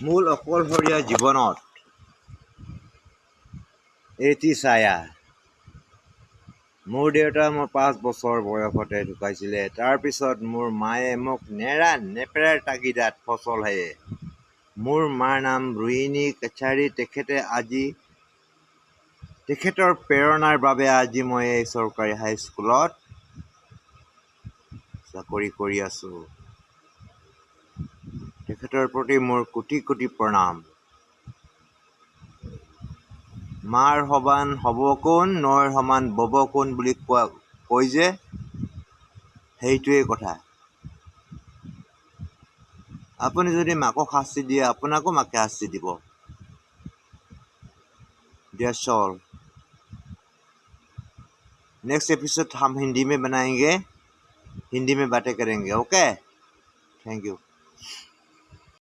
মূল অকলশৰীয়া জীৱনত এটি ছায়া। মোৰ দেউতা মোৰ 5 বছৰ বয়সতে ঢুকাইছিলে। তাৰপিছত মোৰ মায়ে মোক নেপেৰাৰ তাগিদাত ফচল হায়ে। মোৰ মাৰ নাম ৰোহিণী কছাৰী। তেখেতৰ প্ৰেৰণাৰ বাবে আজি মই এই চৰকাৰী হাইস্কুলত চাকৰি কৰি আছোঁ। তেখেতৰ প্ৰতি মোৰ কোটি কোটি প্ৰণাম। মাৰ সমান হ'ব কোন, নৈৰ সমান বব কোন বুলি কয় যে, সেইটোৱেই কথা। আপুনি যদি মাকক শাস্তি দিয়ে, আপোনাকো মাকে শাস্তি দিব। That's all. नेक्स्ट एपिसोड हम हिंदी में बनाएंगे, हिंदी में बातें करेंगे। Okay, thank you.